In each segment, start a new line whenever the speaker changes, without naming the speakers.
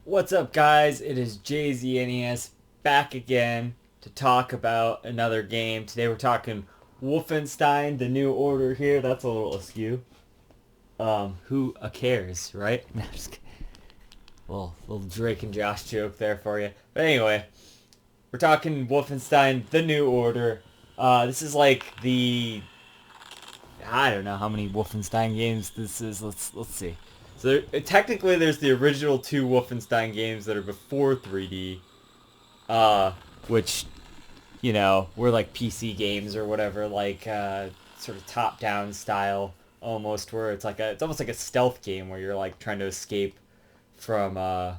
What's up, guys? It is JZNES back again to talk about another game. Today we're talking Wolfenstein, the New Order here. That's a little askew. Who cares, right? No, just kidding. Little Drake and Josh joke there for you. But anyway, we're talking Wolfenstein, the New Order. This is like I don't know how many Wolfenstein games this is. Let's see. So technically, there's the original two Wolfenstein games that are before 3D, which were like PC games or whatever, like sort of top-down style almost, where it's almost like a stealth game where you're like trying to escape from the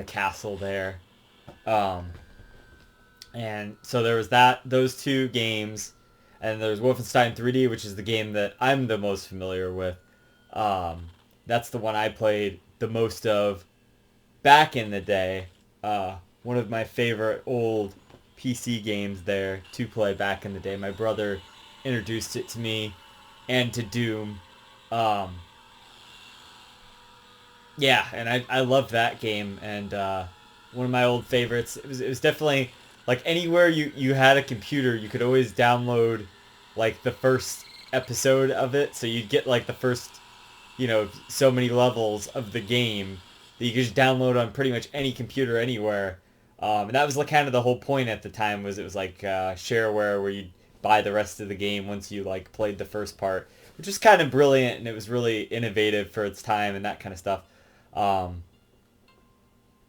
castle there. And so there was those two games, and there's Wolfenstein 3D, which is the game that I'm the most familiar with. That's the one I played the most of back in the day. One of my favorite old PC games there to play back in the day. My brother introduced it to me and to Doom. Yeah, and I loved that game, and one of my old favorites. It was definitely like anywhere you had a computer, you could always download like the first episode of it, so you'd get like the first so many levels of the game that you could just download on pretty much any computer anywhere. And that was like kind of the whole point at the time, was it was like shareware where you'd buy the rest of the game once you like played the first part, which was kind of brilliant, and it was really innovative for its time and that kind of stuff. Um,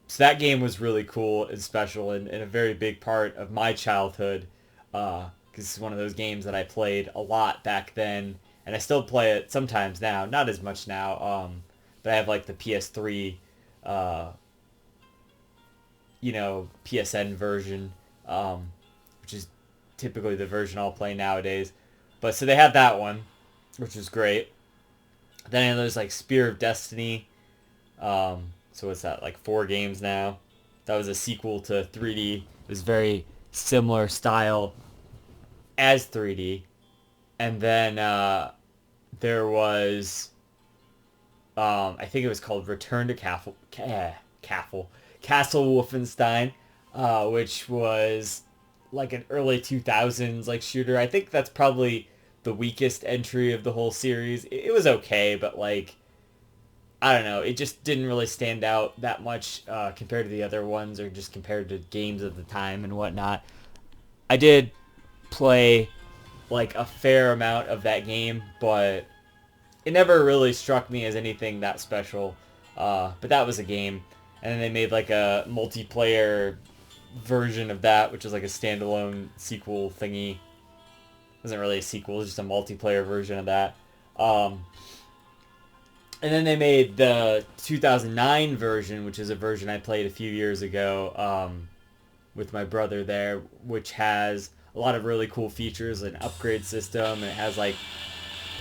so that game was really cool and special, and a very big part of my childhood, because it's one of those games that I played a lot back then, and I still play it sometimes now, not as much now, but I have like the PS3, PSN version, which is typically the version I'll play nowadays. But so they had that one, which was great. Then there's like Spear of Destiny. So what's that, like 4 games now? That was a sequel to 3D. It was very similar style as 3D. And then there was, I think it was called Return to Castle Wolfenstein, which was like an early 2000s like shooter. I think that's probably the weakest entry of the whole series. It was okay, but like, I don't know, it just didn't really stand out that much compared to the other ones, or just compared to games of the time and whatnot. I did play like a fair amount of that game, but it never really struck me as anything that special. But that was a game, and then they made like a multiplayer version of that, which is like a standalone sequel thingy. It wasn't really a sequel, it's just a multiplayer version of that. And then they made the 2009 version, which is a version I played a few years ago with my brother there, which has a lot of really cool features, an upgrade system, and it has like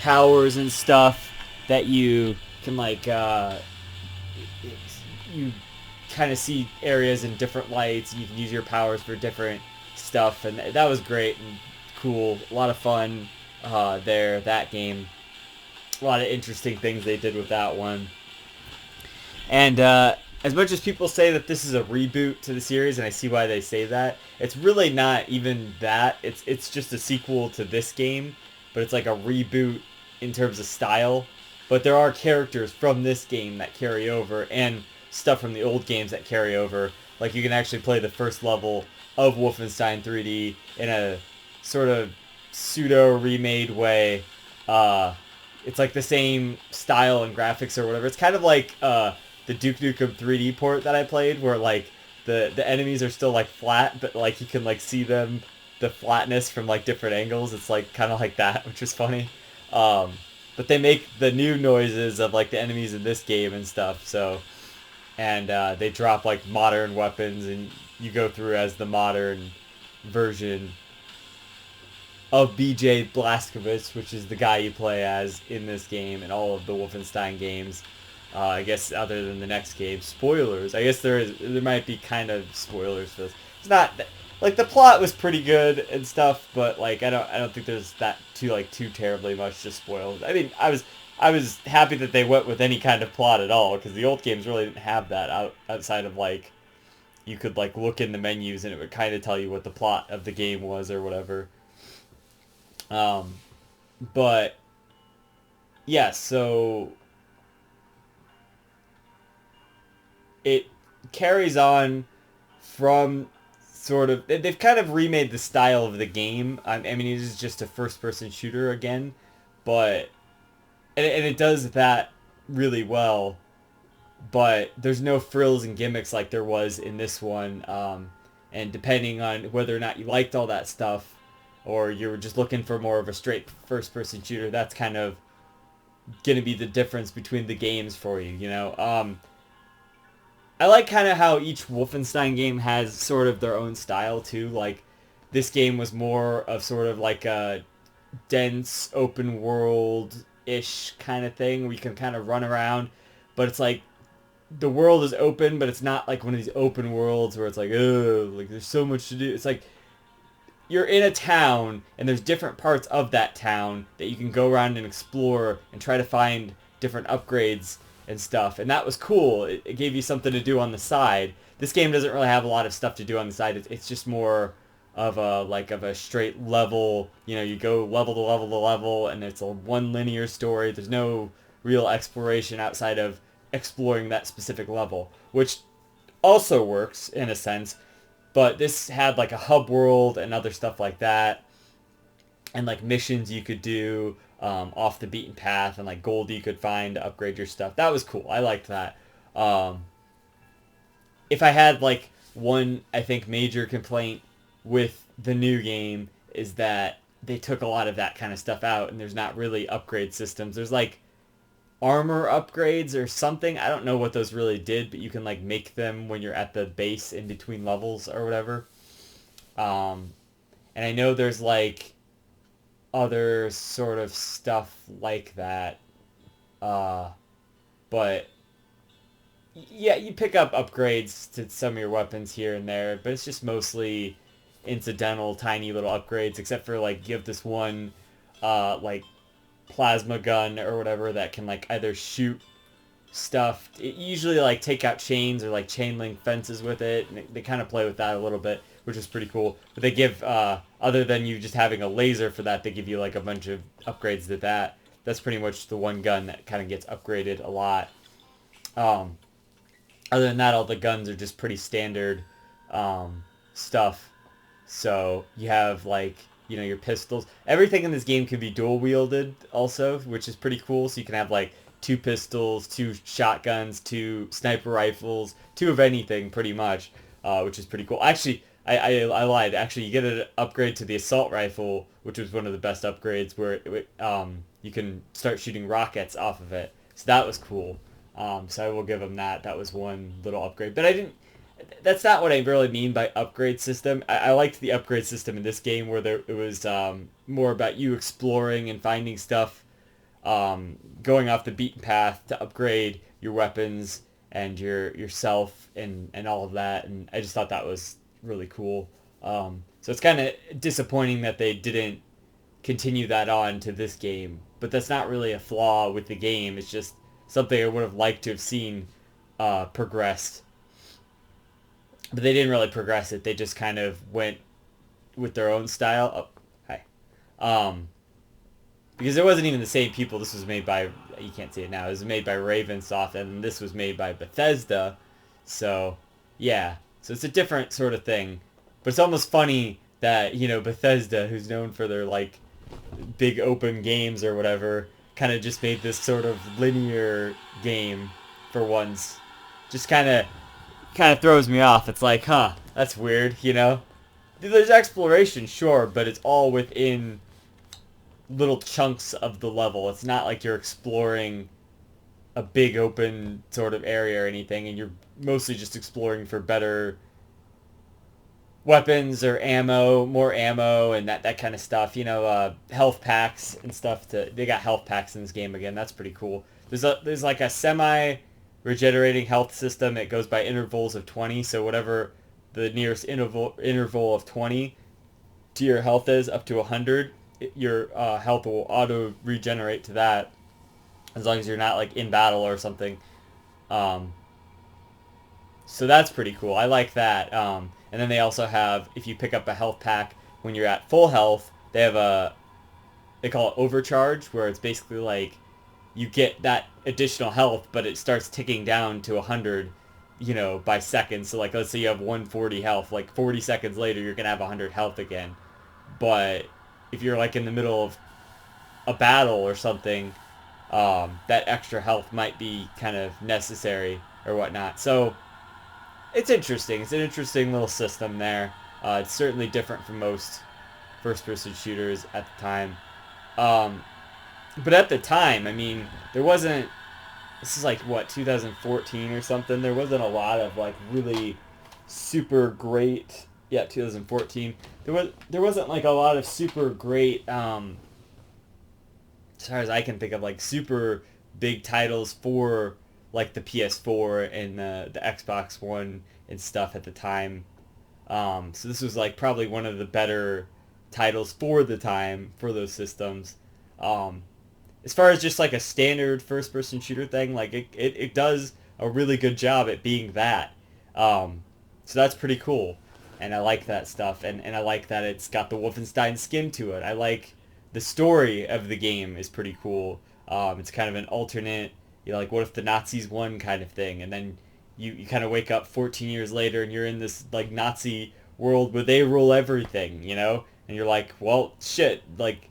powers and stuff that you can like you kind of see areas in different lights. You can use your powers for different stuff, and that was great and cool. A lot of fun there, that game. A lot of interesting things they did with that one. And as much as people say that this is a reboot to the series, and I see why they say that, it's really not even that. It's just a sequel to this game, but it's like a reboot in terms of style. But there are characters from this game that carry over, and stuff from the old games that carry over. Like, you can actually play the first level of Wolfenstein 3D in a sort of pseudo remade way. It's like the same style and graphics or whatever. It's kind of like the Duke Nukem 3D port that I played, where like the enemies are still like flat, but like you can like see them, the flatness from like different angles. It's like kind of like that, which is funny. But they make the new noises of like the enemies in this game and stuff. So, and they drop like modern weapons, and you go through as the modern version of BJ Blazkowicz, which is the guy you play as in this game and all of the Wolfenstein games. I guess other than the next game, spoilers. I guess there might be kind of spoilers for this. It's not like the plot was pretty good and stuff, but like I don't think there's that too terribly much to spoil. I mean, I was I was happy that they went with any kind of plot at all, because the old games really didn't have that outside of like you could like look in the menus and it would kind of tell you what the plot of the game was or whatever. Um, but yeah, so it carries on from sort of they've kind of remade the style of the game. I mean, it is just a first-person shooter again, but and it does that really well. But there's no frills and gimmicks like there was in this one. And depending on whether or not you liked all that stuff, or you were just looking for more of a straight first-person shooter, that's kind of gonna be the difference between the games for you. I like kind of how each Wolfenstein game has sort of their own style too. Like this game was more of sort of like a dense open world ish kind of thing where you can kind of run around, but it's like the world is open, but it's not like one of these open worlds where it's like, oh, like there's so much to do. It's like you're in a town and there's different parts of that town that you can go around and explore and try to find different upgrades and stuff. And that was cool. It gave you something to do on the side. This game doesn't really have a lot of stuff to do on the side. It's just more of a straight level. You go level to level to level, and it's a one linear story. There's no real exploration outside of exploring that specific level, which also works in a sense. But this had like a hub world and other stuff like that, and like missions you could do off the beaten path, and like gold you could find to upgrade your stuff. That was cool. I liked that. Um, if I had like one, I think major complaint with the new game is that they took a lot of that kind of stuff out, and there's not really upgrade systems. There's like armor upgrades or something. I don't know what those really did, but you can like make them when you're at the base in between levels or whatever. Um, and I know there's like other sort of stuff like that. Uh, but yeah, you pick up upgrades to some of your weapons here and there, but it's just mostly incidental, tiny little upgrades. Except for like you have this one, like plasma gun or whatever that can like either shoot stuff. It usually like take out chains or like chain link fences with it, and they kind of play with that a little bit, which is pretty cool. But they give other than you just having a laser for that, they give you like a bunch of upgrades to that. That's pretty much the one gun that kind of gets upgraded a lot. Um, Other than that, all the guns are just pretty standard stuff. So you have like your pistols. Everything in this game can be dual wielded also, which is pretty cool. So you can have like two pistols, two shotguns, two sniper rifles, two of anything pretty much, which is pretty cool. Actually, I lied. Actually, you get an upgrade to the assault rifle, which was one of the best upgrades where you can start shooting rockets off of it. So that was cool. So I will give them that. That was one little upgrade. But I didn't. That's not what I really mean by upgrade system. I liked the upgrade system in this game where it was more about you exploring and finding stuff, going off the beaten path to upgrade your weapons and yourself and all of that. And I just thought that was really cool. So it's kind of disappointing that they didn't continue that on to this game. But that's not really a flaw with the game. It's just something I would have liked to have seen progressed. But they didn't really progress it. They just kind of went with their own style. Oh, hi. Because it wasn't even the same people. This was made by, you can't see it now, it was made by Ravensoft, and this was made by Bethesda. So, yeah. So it's a different sort of thing. But it's almost funny that, Bethesda, who's known for their, like, big open games or whatever, kind of just made this sort of linear game for once. Just kind of throws me off. It's like, huh, that's weird, There's exploration, sure, but it's all within little chunks of the level. It's not like you're exploring a big open sort of area or anything, and you're mostly just exploring for better weapons or ammo, more ammo, and that kind of stuff. Health packs and stuff. They got health packs in this game again. That's pretty cool. There's like a semi regenerating health system. It goes by intervals of 20. So whatever the nearest interval of 20 to your health is, up to 100, your health will auto regenerate to that. as long as you're not like in battle or something. Um, so that's pretty cool. I like that. And then they also have, if you pick up a health pack when you're at full health, they have they call it overcharge, where it's basically like you get that additional health, but it starts ticking down to 100, by seconds. So like, let's say you have 140 health, like 40 seconds later, you're gonna have 100 health again. But if you're like in the middle of a battle or something, that extra health might be kind of necessary or whatnot. So it's interesting. It's an interesting little system there. It's certainly different from most first-person shooters at the time. Um, but at the time, I mean, there wasn't. This is like what 2014 or something. There wasn't a lot of like really super great. Yeah, 2014. There wasn't like a lot of super great. As far as I can think of, like super big titles for like the PS4 and the Xbox One and stuff at the time. So this was like probably one of the better titles for the time for those systems. Um, as far as just like a standard first person shooter thing, like it does a really good job at being that. So that's pretty cool. And I like that stuff. And I like that it's got the Wolfenstein skin to it. I like the story of the game is pretty cool. It's kind of an alternate, like what if the Nazis won kind of thing. And then you kind of wake up 14 years later and you're in this like Nazi world where they rule everything, And you're like, well, shit, like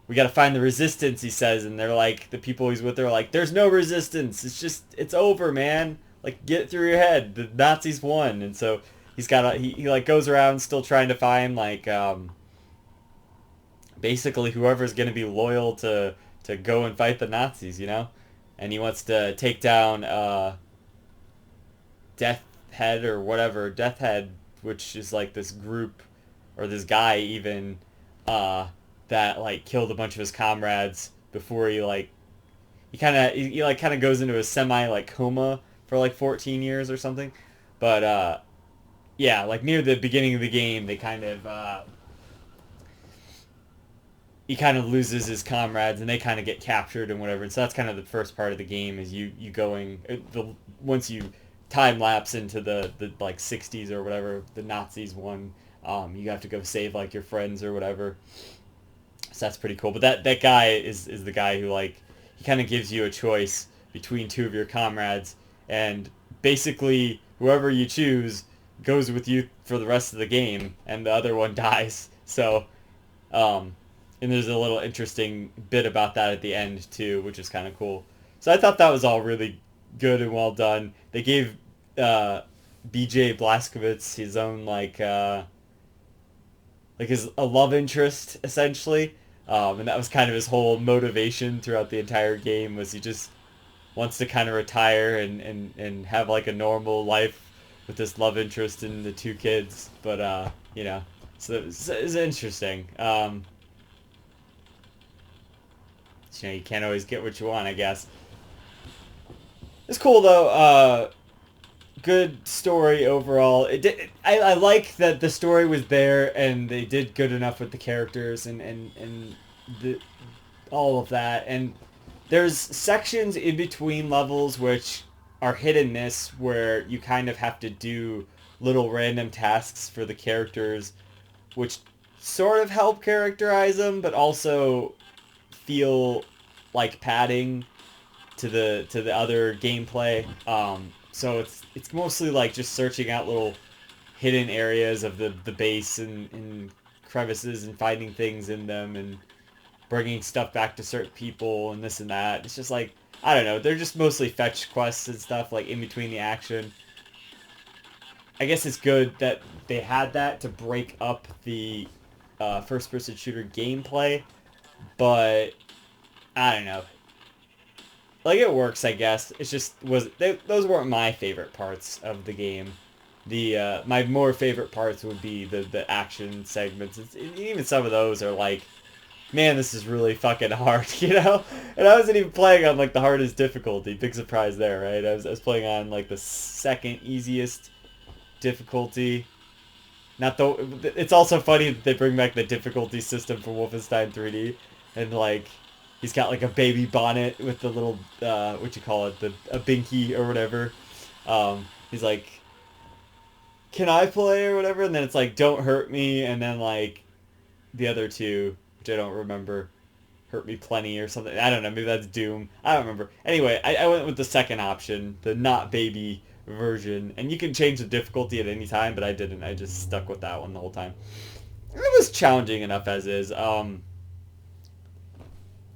we got to find the resistance, he says, and they're like, the people he's with are like, there's no resistance, it's over, man, like get it through your head, the Nazis won. And so he like goes around still trying to find like basically whoever's going to be loyal to go and fight the Nazis, and he wants to take down Death Head or whatever, Death Head, which is like this group or this guy even that like killed a bunch of his comrades before he like kind of goes into a semi like coma for like 14 years or something. But yeah, like near the beginning of the game, they kind of he kind of loses his comrades and they kind of get captured and whatever. And so that's kind of the first part of the game is you going once you time lapse into the like 60s or whatever the Nazis won. You have to go save like your friends or whatever. So that's pretty cool. But that guy is the guy who like he kind of gives you a choice between two of your comrades, and basically whoever you choose goes with you for the rest of the game, and the other one dies. So, and there's a little interesting bit about that at the end too, which is kind of cool. So I thought that was all really good and well done. They gave BJ Blazkowicz his own like his a love interest essentially, and that was kind of his whole motivation throughout the entire game was he just wants to kind of retire and have like a normal life with this love interest and the two kids. But so it's interesting. So, you can't always get what you want, I guess. It's cool though. Good story overall. I like that the story was there and they did good enough with the characters and the all of that. And there's sections in between levels which are hit and miss where you kind of have to do little random tasks for the characters, which sort of help characterize them, but also feel like padding to the other gameplay. So it's mostly like just searching out little hidden areas of the base and crevices and finding things in them and bringing stuff back to certain people and this and that. It's just like, I don't know, they're just mostly fetch quests and stuff like in between the action. I guess it's good that they had that to break up the first-person shooter gameplay, but I don't know. Like, it works, I guess. It's just those weren't my favorite parts of the game. The my more favorite parts would be the action segments. Even some of those are like, man, this is really fucking hard, And I wasn't even playing on like the hardest difficulty. Big surprise there, right? I was playing on like the second easiest difficulty. Not the. It's also funny that they bring back the difficulty system for Wolfenstein 3D, and like He's got like a baby bonnet with the little what you call it, the a binky or whatever. He's like, "Can I play?" or whatever, and then it's like, "Don't hurt me," and then like the other two, which I don't remember, "Hurt me plenty" or something. I don't know. Maybe that's Doom. I don't remember. Anyway, I went with the second option, the not baby version, and you can change the difficulty at any time, but I didn't. I just stuck with that one the whole time. It was challenging enough as is.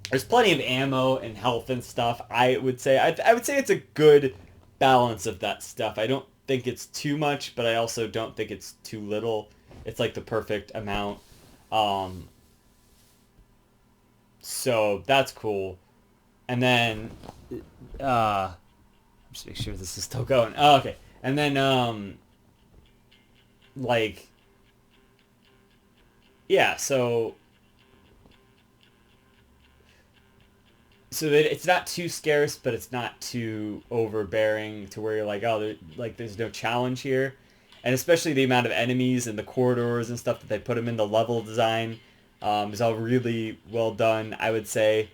There's plenty of ammo and health and stuff. I would say I would say it's a good balance of that stuff. I don't think it's too much, but I also don't think it's too little. It's like the perfect amount. Um, so that's cool. And then just make sure this is still going. Oh, okay. And then like yeah, so that it's not too scarce, but it's not too overbearing to where you're like, oh, like there's no challenge here, and especially the amount of enemies and the corridors and stuff that they put them in the level design is all really well done. I would say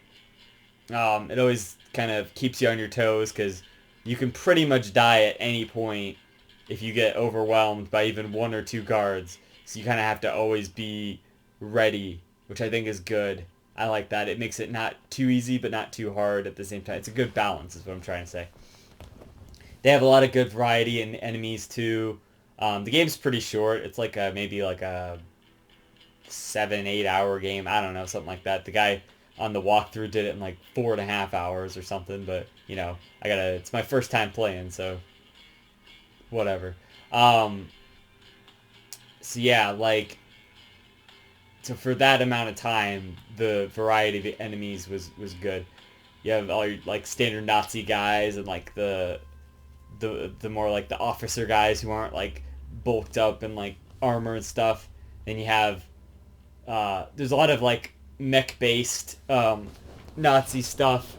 it always kind of keeps you on your toes because you can pretty much die at any point if you get overwhelmed by even one or two guards. So you kind of have to always be ready, which I think is good. I like that. It makes it not too easy, but not too hard at the same time. It's a good balance, is what I'm trying to say. They have a lot of good variety in enemies too. The game's pretty short. It's like maybe like a 7-8 hour game. I don't know, something like that. The guy on the walkthrough did it in like 4.5 hours or something. But you know, I gotta. It's my first time playing, so whatever. Um, so yeah, like so for that amount of time, the variety of the enemies was good. You have all your like standard Nazi guys and like the more like the officer guys who aren't like bulked up in like armor and stuff. Then you have there's a lot of like mech based Nazi stuff,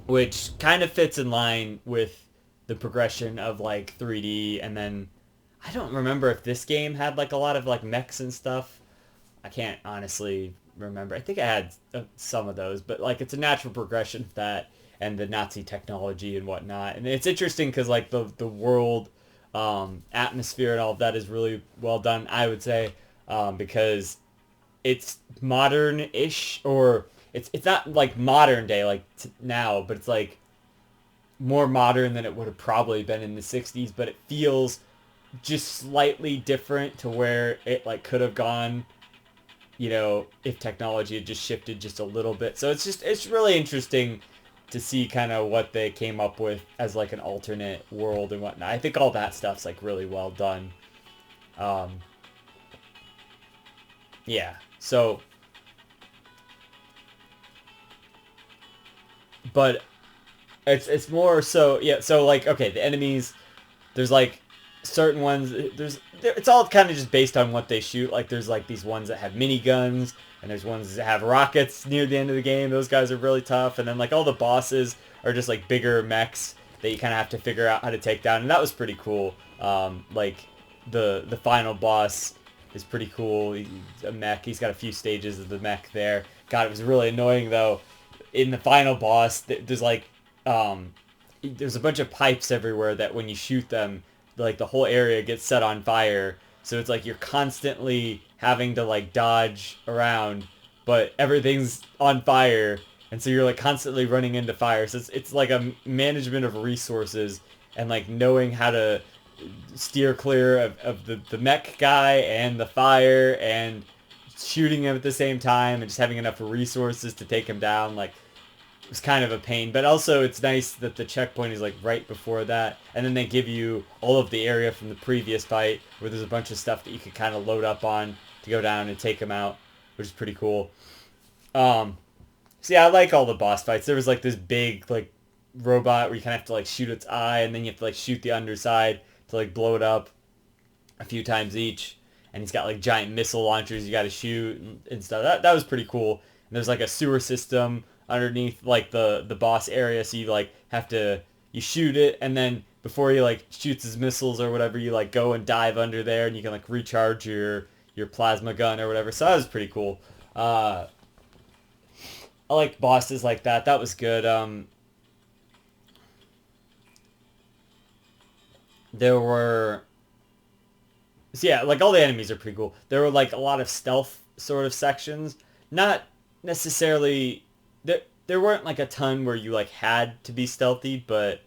which kind of fits in line with the progression of like 3D. And then I don't remember if this game had like a lot of like mechs and stuff. I can't honestly remember. I think I had some of those, but like it's a natural progression of that and the Nazi technology and whatnot. And it's interesting because like the world atmosphere and all of that is really well done, I would say, because it's modern-ish, or it's not like modern day like now, but it's like more modern than it would have probably been in the 60s, but it feels just slightly different to where it like could have gone, you know, if technology had just shifted just a little bit. So it's really interesting to see kind of what they came up with as like an alternate world and whatnot. I think all that stuff's like really well done. Um, yeah. So, but it's more so yeah. So like okay, the enemies, there's like certain ones. It's all kind of just based on what they shoot. Like there's like these ones that have miniguns, and there's ones that have rockets near the end of the game. Those guys are really tough. And then like all the bosses are just like bigger mechs that you kind of have to figure out how to take down. And that was pretty cool. Like the final boss is pretty cool. He's a mech. He's got a few stages of the mech there. God, it was really annoying though. In the final boss, there's like there's a bunch of pipes everywhere that when you shoot them, like the whole area gets set on fire. So it's like you're constantly having to like dodge around, but everything's on fire, and so you're like constantly running into fire. So it's like a management of resources and like knowing how to steer clear of the mech guy and the fire and shooting him at the same time and just having enough resources to take him down. Like it was kind of a pain, but also it's nice that the checkpoint is like right before that, and then they give you all of the area from the previous fight where there's a bunch of stuff that you could kind of load up on to go down and take them out, which is pretty cool. So yeah, I like all the boss fights. There was like this big like robot where you kind of have to like shoot its eye, and then you have to like shoot the underside to like blow it up a few times each. And he's got like giant missile launchers you got to shoot and stuff. That was pretty cool. And there's like a sewer system underneath like the boss area, so you like have to you shoot it, and then before he like shoots his missiles or whatever, you like go and dive under there, and you can like recharge your plasma gun or whatever. So that was pretty cool. I like bosses like that. That was good. There were So yeah, like all the enemies are pretty cool. There were like a lot of stealth sort of sections. Not necessarily there weren't like a ton where you like had to be stealthy, but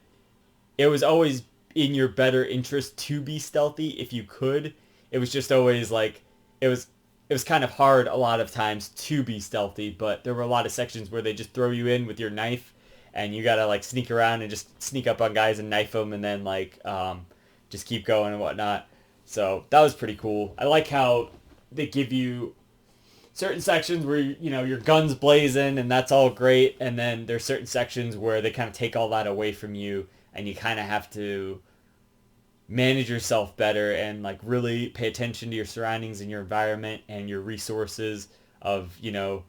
it was always in your better interest to be stealthy if you could. It was just always like it was it was kind of hard a lot of times to be stealthy, but there were a lot of sections where they just throw you in with your knife and you gotta like sneak around and just sneak up on guys and knife them and then like just keep going and whatnot. So that was pretty cool. I like how they give you certain sections where you know your guns blazing and that's all great, and then there's certain sections where they kind of take all that away from you, and you kind of have to manage yourself better and like really pay attention to your surroundings and your environment and your resources of your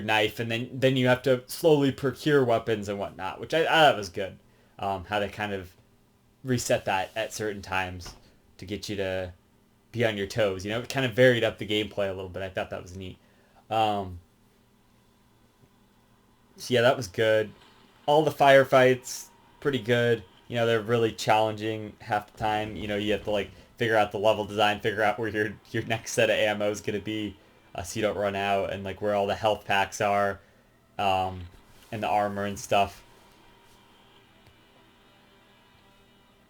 knife, and then you have to slowly procure weapons and whatnot, which I thought was good. How they kind of reset that at certain times to get you to be on your toes. It kind of varied up the gameplay a little bit. I thought that was neat. Um, so yeah, that was good. All the firefights, pretty good. They're really challenging half the time. You have to like figure out the level design, figure out where your next set of ammo is gonna be, so you don't run out, and like where all the health packs are, um, and the armor and stuff,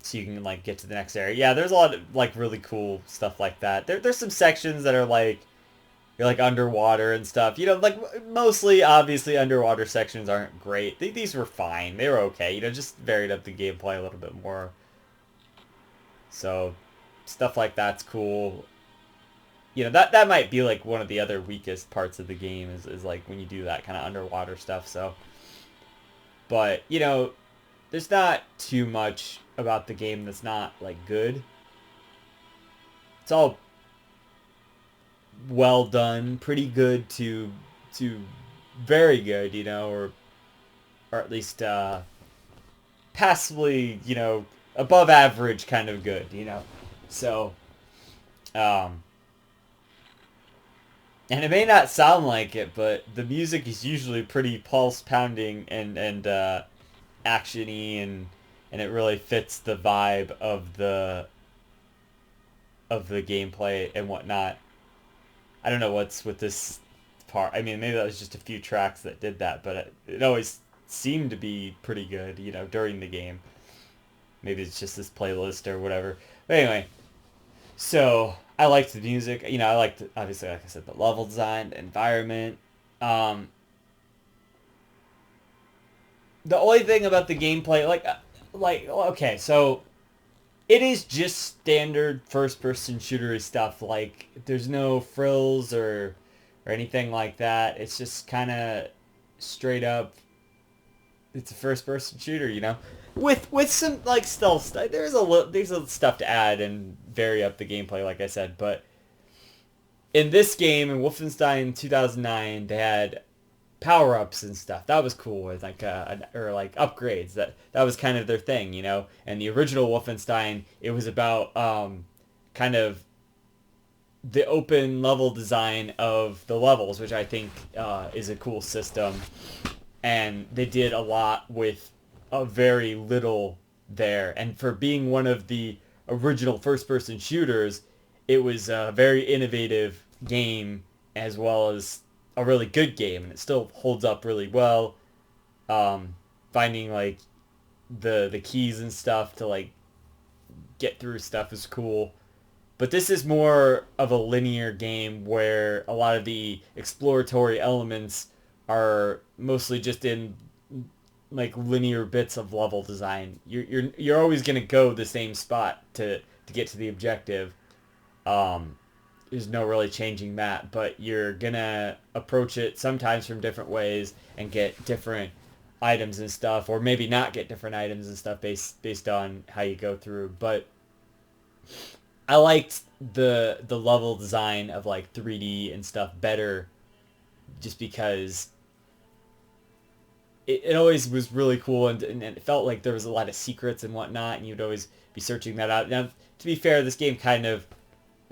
so you can like get to the next area. Yeah, there's a lot of like really cool stuff like that. There's some sections that are like you're like underwater and stuff. Like mostly obviously underwater sections aren't great. These were fine. They were okay. Just varied up the gameplay a little bit more. So stuff like that's cool. That might be like one of the other weakest parts of the game is like when you do that kind of underwater stuff. So, but there's not too much about the game that's not like good. It's all well done, pretty good to very good, or at least passably, above average kind of good. So, um, and it may not sound like it, but the music is usually pretty pulse pounding and actiony, and it really fits the vibe of the gameplay and whatnot. I don't know what's with this part. I mean, maybe that was just a few tracks that did that, but it always seemed to be pretty good, during the game. Maybe it's just this playlist or whatever. But anyway, so I liked the music. I liked, obviously, like I said, the level design, the environment. Um, the only thing about the gameplay, okay, so it is just standard first-person shootery stuff. Like, there's no frills or anything like that. It's just kind of straight up. It's a first-person shooter, with some like stealth stuff. There's a stuff to add and vary up the gameplay, like I said. But in this game, in Wolfenstein 2009, they had power-ups and stuff. That was cool, with like or like upgrades. That was kind of their thing. And the original Wolfenstein, it was about kind of the open level design of the levels, which I think is a cool system. And they did a lot with a very little there. And for being one of the original first-person shooters, it was a very innovative game, as well as a really good game, and it still holds up really well. Finding like the keys and stuff to like get through stuff is cool. But this is more of a linear game where a lot of the exploratory elements are mostly just in like linear bits of level design. You're always gonna go the same spot to get to the objective. There's no really changing that, but you're gonna approach it sometimes from different ways and get different items and stuff, or maybe not get different items and stuff based on how you go through. But I liked the level design of like 3D and stuff better, just because it always was really cool, and it felt like there was a lot of secrets and whatnot, and you'd always be searching that out. Now, to be fair, this game kind of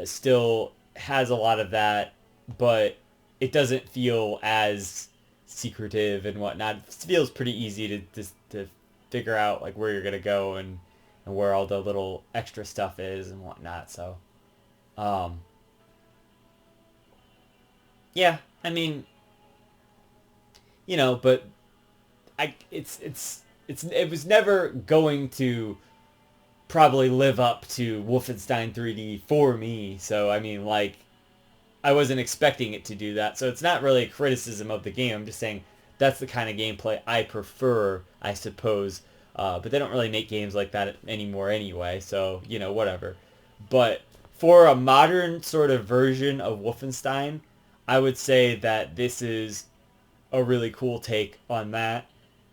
still has a lot of that, but it doesn't feel as secretive and whatnot. It feels pretty easy to figure out like where you're gonna go and where all the little extra stuff is and whatnot. So, um, yeah, I mean, but it was never going to probably live up to Wolfenstein 3D for me. So I mean, like, I wasn't expecting it to do that. So it's not really a criticism of the game. I'm just saying that's the kind of gameplay I prefer, I suppose. But they don't really make games like that anymore anyway. So, whatever. But for a modern sort of version of Wolfenstein, I would say that this is a really cool take on that.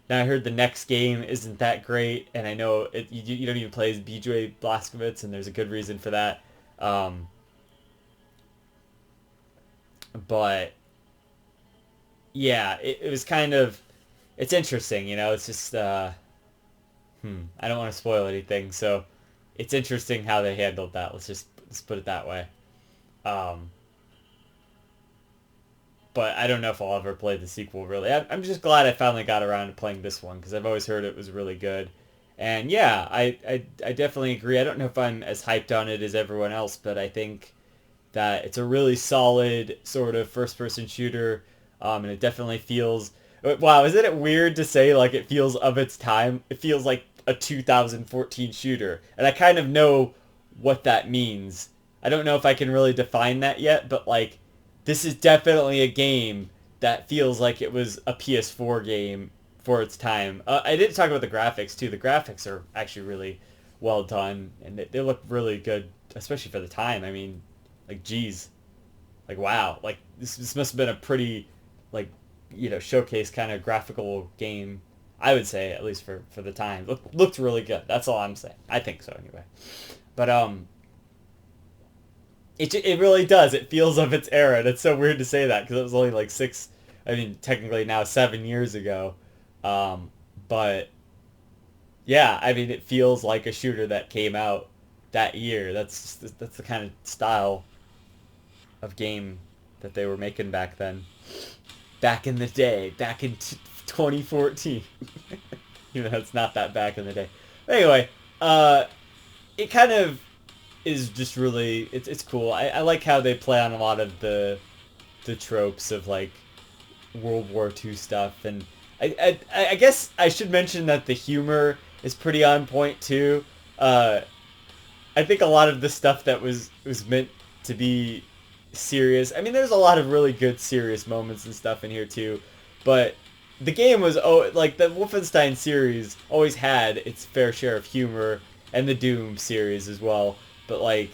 Now I heard the next game isn't that great, and I know you don't even play as BJ Blazkowicz, and there's a good reason for that. But yeah, it was kind of, it's interesting, it's just I don't want to spoil anything, so it's interesting how they handled that. Let's put it that way. Um, but I don't know if I'll ever play the sequel, really. I'm just glad I finally got around to playing this one, because I've always heard it was really good. And yeah, I definitely agree. I don't know if I'm as hyped on it as everyone else, but I think that it's a really solid sort of first-person shooter, and it definitely feels... Wow, isn't it weird to say, like, it feels of its time? It feels like a 2014 shooter, and I kind of know what that means. I don't know if I can really define that yet, but, like, this is definitely a game that feels like it was a PS4 game for its time. I didn't talk about the graphics, too. The graphics are actually really well done, and they look really good, especially for the time. I mean, like, geez. Like, wow. Like, this must have been a pretty, like, showcase kind of graphical game, I would say, at least for the time. Looked really good. That's all I'm saying. I think so, anyway. But, it really does. It feels of its era, and it's so weird to say that, because it was only, like, technically now 7 years ago. But, yeah, I mean, it feels like a shooter that came out that year. That's the kind of style of game that they were making back then. Back in the day. Back in 2014. Even though it's not that back in the day. But anyway, it kind of is just really... It's cool. I like how they play on a lot of the tropes of, like, World War II stuff. And I guess I should mention that the humor is pretty on point, too. I think a lot of the stuff that was meant to be serious. I mean, there's a lot of really good serious moments and stuff in here too, but the game was like the Wolfenstein series always had its fair share of humor, and the Doom series as well. But like,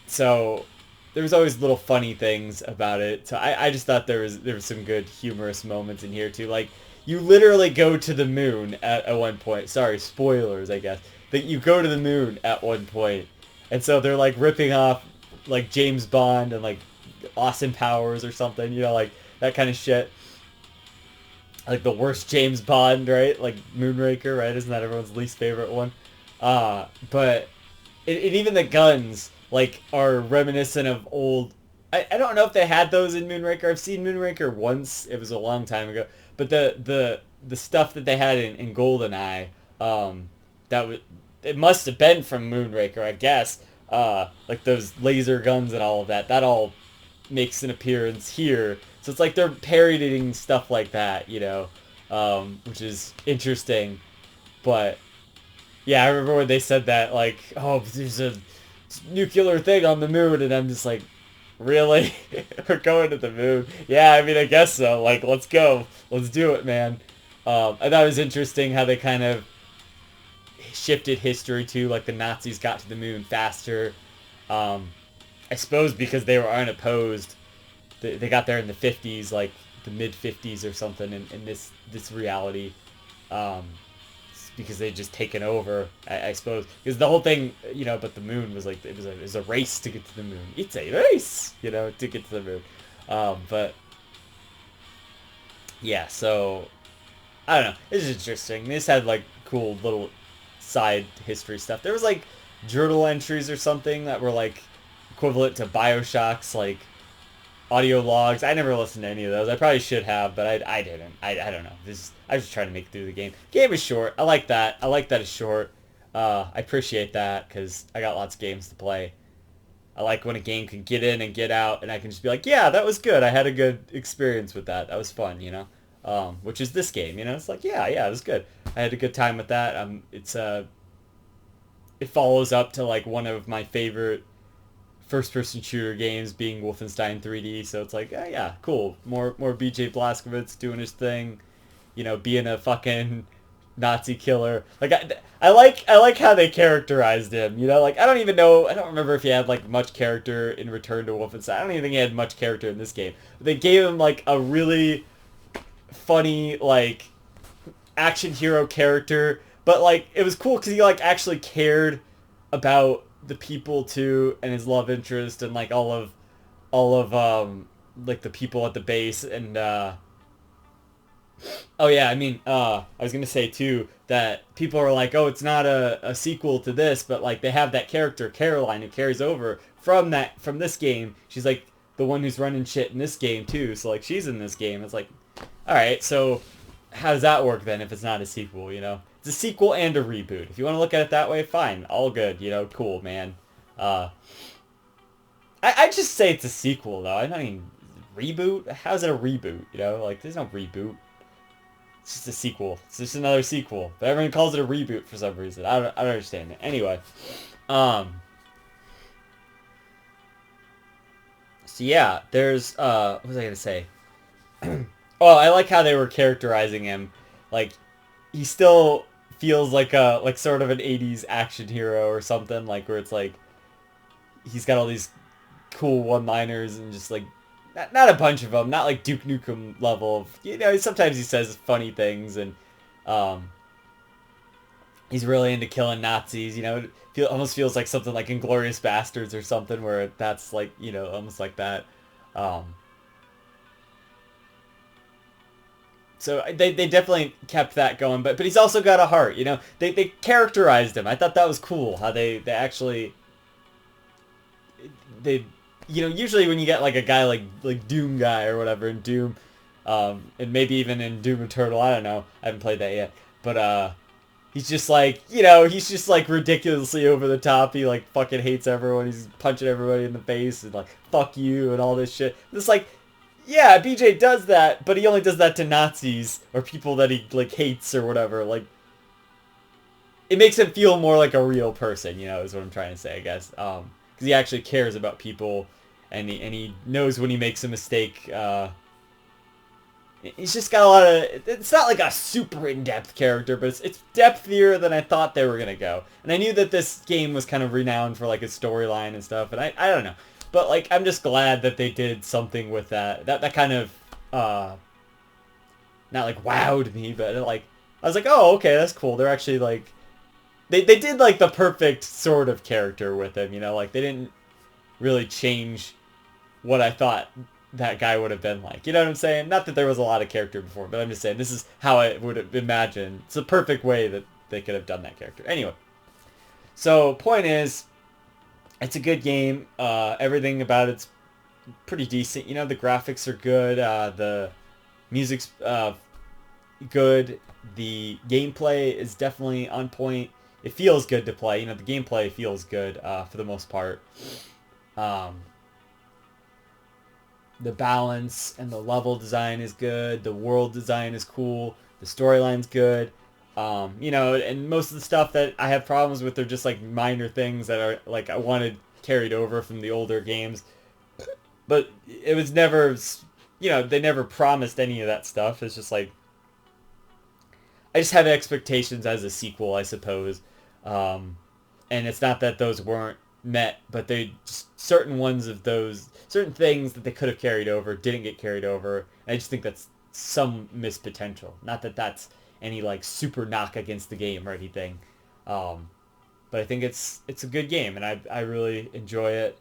so there was always little funny things about it. So I just thought there was some good humorous moments in here too. Like, you literally go to the moon at one point. Sorry, spoilers, I guess. That you go to the moon at one point, and so they're like ripping off like James Bond and like Austin Powers or something, like that kind of shit. Like the worst James Bond, right? Like Moonraker, right? Isn't that everyone's least favorite one? But even the guns like are reminiscent of old. I don't know if they had those in Moonraker. I've seen Moonraker once. It was a long time ago. But the stuff that they had in GoldenEye, it must have been from Moonraker, I guess. Like those laser guns and all of that. That all makes an appearance here. So it's like they're parodying stuff like that, which is interesting. But yeah, I remember when they said that, like, oh, there's a nuclear thing on the moon, and I'm just like, really? We're going to the moon? Yeah, I mean, I guess so. Like, let's go. Let's do it, man. I thought it was interesting how they kind of shifted history too. Like, the Nazis got to the moon faster. I suppose because they were unopposed. They got there in the 50s, like the mid-50s or something in this reality. Because they'd just taken over, I suppose. Because the whole thing, but the moon was like, it was a race to get to the moon. It's a race, to get to the moon. But, yeah, so, I don't know. It's interesting. They just had, like, cool little side history stuff. There was, like, journal entries or something that were, like, equivalent to Bioshock's, like, audio logs. I never listened to any of those. I probably should have, but I didn't. I don't know. I was just trying to make it through the game. Game is short. I like that. I like that it's short. I appreciate that because I got lots of games to play. I like when a game can get in and get out, and I can just be like, yeah, that was good. I had a good experience with that. That was fun, you know? Which is this game, you know? It's like, yeah, it was good. I had a good time with that. It follows up to like one of my favorite first-person shooter games being Wolfenstein 3D, so it's like, yeah, cool. More BJ Blazkowicz doing his thing, you know, being a fucking Nazi killer. Like I like how they characterized him. You know, like I don't even know. I don't remember if he had like much character in Return to Wolfenstein. I don't even think he had much character in this game. They gave him like a really funny like action hero character, but like it was cool because he like actually cared about the people too and his love interest and like all of like the people at the base and oh yeah, I mean, I was gonna say too that people are like, oh, it's not a sequel to this, but like they have that character Caroline who carries over from this game. She's like the one who's running shit in this game too, so like she's in this game. It's like, all right, so how does that work then if it's not a sequel? You know, it's a sequel and a reboot. If you want to look at it that way, fine, all good. You know, cool, man. I just say it's a sequel though. I don't even reboot. How's it a reboot? You know, like there's no reboot. It's just a sequel. It's just another sequel. But everyone calls it a reboot for some reason. I don't understand it. Anyway. So yeah, there's what was I gonna say? Oh, I like how they were characterizing him. Like he still feels like a like sort of an 80s action hero or something, like where it's like he's got all these cool one-liners and just like not a bunch of them, not like Duke Nukem level of, you know, sometimes he says funny things and um, he's really into killing Nazis, you know, it almost feels like something like Inglourious Bastards or something where that's like, you know, almost like that. Um, so they definitely kept that going, but he's also got a heart, you know, they characterized him. I thought that was cool how they actually they you know, usually when you get like a guy like Doom guy or whatever in Doom, and maybe even in Doom Eternal, I don't know, I haven't played that yet, but he's just like, you know, he's just like ridiculously over the top. He like fucking hates everyone. He's punching everybody in the face and like fuck you and all this shit. It's like, yeah, BJ does that, but he only does that to Nazis or people that he like hates or whatever. Like it makes him feel more like a real person, you know, is what I'm trying to say, I guess. Because he actually cares about people, and he knows when he makes a mistake. He's just got a lot of. It's not like a super in-depth character, but it's depthier than I thought they were gonna go. And I knew that this game was kind of renowned for like its storyline and stuff, and I don't know, but like I'm just glad that they did something with that. That kind of not like wowed me, but like I was like, oh, okay, that's cool. They're actually like. They did like the perfect sort of character with him, you know, like they didn't really change what I thought that guy would have been like. You know what I'm saying? Not that there was a lot of character before, but I'm just saying this is how I would have imagined. It's the perfect way that they could have done that character. Anyway, so point is, it's a good game. Everything about it's pretty decent. You know, the graphics are good. The music's good. The gameplay is definitely on point. It feels good to play. You know, the gameplay feels good for the most part. The balance and the level design is good. The world design is cool. The storyline's good. You know, and most of the stuff that I have problems with are just like minor things that are like I wanted carried over from the older games. But it was never, you know, they never promised any of that stuff. It's just like, I just have expectations as a sequel, I suppose. And it's not that those weren't met, but they just, certain ones of those, certain things that they could have carried over didn't get carried over. And I just think that's some missed potential. Not that that's any like super knock against the game or anything. But I think it's a good game, and I really enjoy it.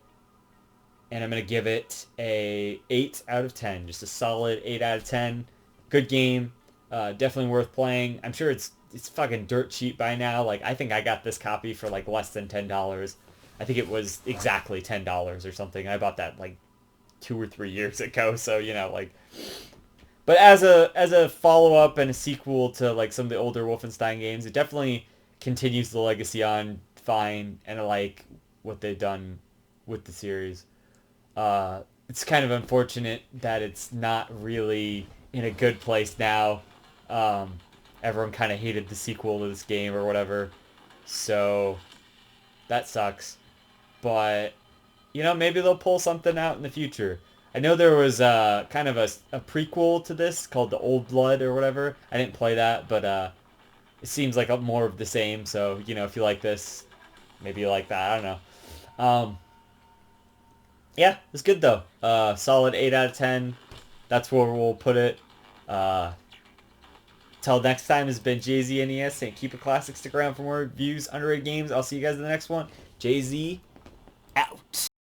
And I'm going to give it a 8 out of 10. Just a solid 8 out of 10. Good game. Definitely worth playing. I'm sure it's fucking dirt cheap by now. Like, I think I got this copy for like less than $10. I think it was exactly $10 or something. I bought that like 2 or 3 years ago. So like, but as a follow up and a sequel to like some of the older Wolfenstein games, it definitely continues the legacy on fine, and I like what they've done with the series. It's kind of unfortunate that it's not really in a good place now. Um, Everyone kind of hated the sequel to this game or whatever, so that sucks. But maybe they'll pull something out in the future. I know there was kind of a prequel to this called The Old Blood or whatever. I didn't play that, but it seems like more of the same. So if you like this, maybe you like that. I don't know. Yeah, it's good though. Solid 8 out of 10. That's where we'll put it. Till next time, has been JZNES and keep it classic. Stick around for more reviews, underrated games. I'll see you guys in the next one. JZ out.